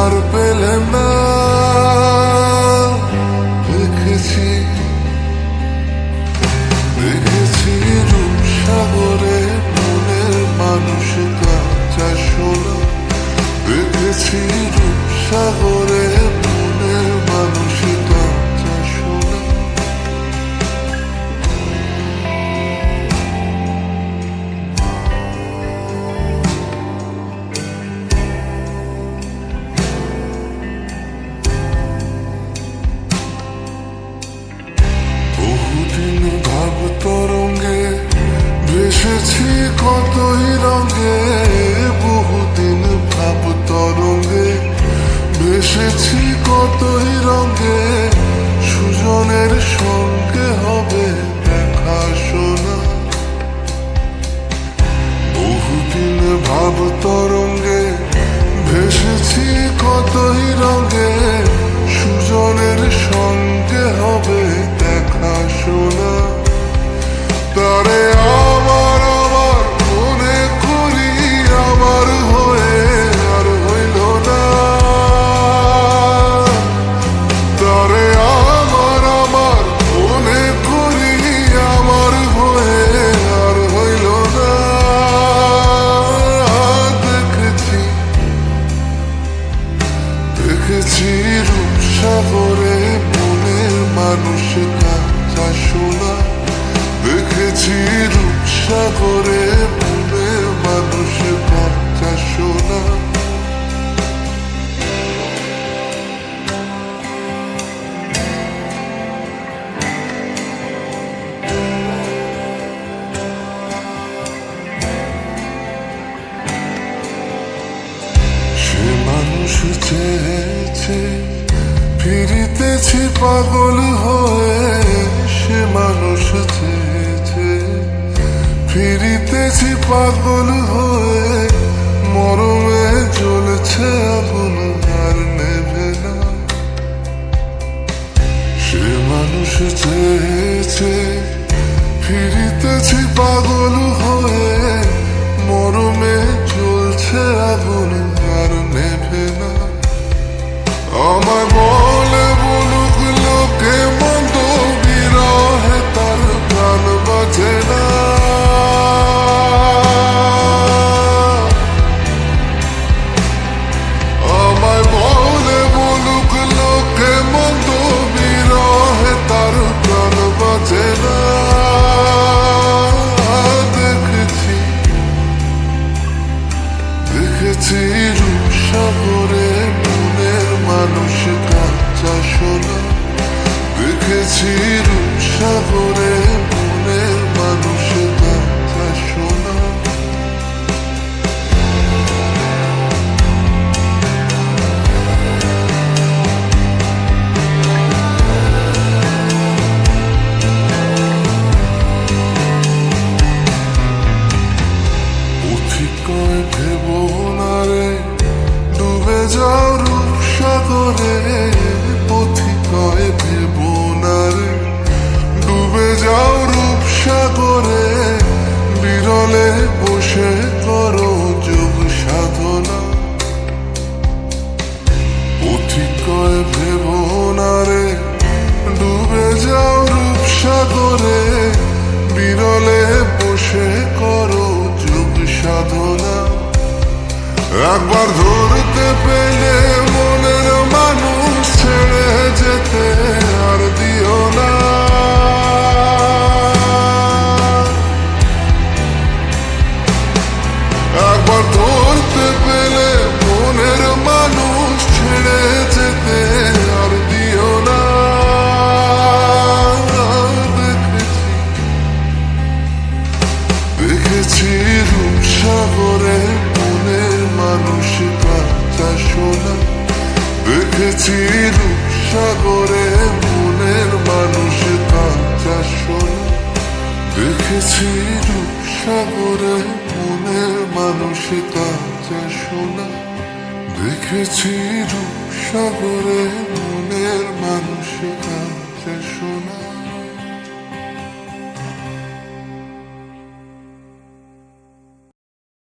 আর পেলে না। দেখেছি দেখেছি রূপসাগরে মনের মানুষ কাঁচা সোনা। দেখেছি রূপসাগরে মনের মানুষ কাঁচা সোনা। বহুদিন ভাব তরঙ্গে ভেসেছি কতই রঙে। বহুদিন ভাব তরঙ্গে ভেসেছি কতই রঙে। সুজনের সঙ্গে হবে দেখা শোনা। বহুদিন ভাব তরঙ্গে ভেসেছি কতই রঙে। সুজনের সঙ্গে হবে দেখা শোনা। তারে আমার আমার মনে করি আমার হয়ে আর হইল না। তারে আমার আমার মনে করি আমার হয়ে আর হইল না। দেখেছি দেখেছি রূপসাগরে মনের মানুষ কাঁচা সোনা। দেখেছি রূপসাগরে মনের মানুষ কাঁচা সোনা। সে মানুষ চেয়েছে ফিরিতেছি পাগল হয়ে। সে মানুষ চেয়েছে ফিরিতেছি পাগল হয়ে। মরমে জ্বলছে আগুন আর নেভে না। সে মানুষ চেয়েছে ফিরিতেছি পাগল হয়ে। মরমে জ্বলছে আগুন আর নেভে না। আমায় বলে বলুক লোকে মন্দ বিরহে তার প্রাণ বাজে না। আমায় বলে বলুক লোকে মন্দ বিরহে তার প্রাণ বাজে না। দেখেছি দেখেছি রূপসাগরে মনের মানুষ কাঁচা সোনা। দেখেছি রূপসাগরে মনের মানুষ কাঁচা সোনা। পথিকয় ভেব না রে ডুবে যাও রূপসাগরে। পথিকয় ভেব না রে ডুবে যাও রূপসাগরে। বিরলে বসে করো যোগ সাধনা। পথিকয় ভেব না রে ডুবে যাও রূপসাগরে। বিরলে বসে করো যোগ সাধনা। একবার ধরতে পেলে মনের মানুষ ছেড়ে যেতে আর দিও না। একবার ধরতে পেলে মনের মানুষ ছেড়ে যেতে আর দিও না। দেখেছি রূপসাগরে মনের মানুষ কাঁচা সোনা। দেখেছি রূপসাগরে মনের মানুষ কাঁচা সোনা। দেখেছি রূপসাগরে মনের মানুষ কাঁচা সোনা। দেখেছি রূপসাগরে মনের মানুষ কাঁচা সোনা।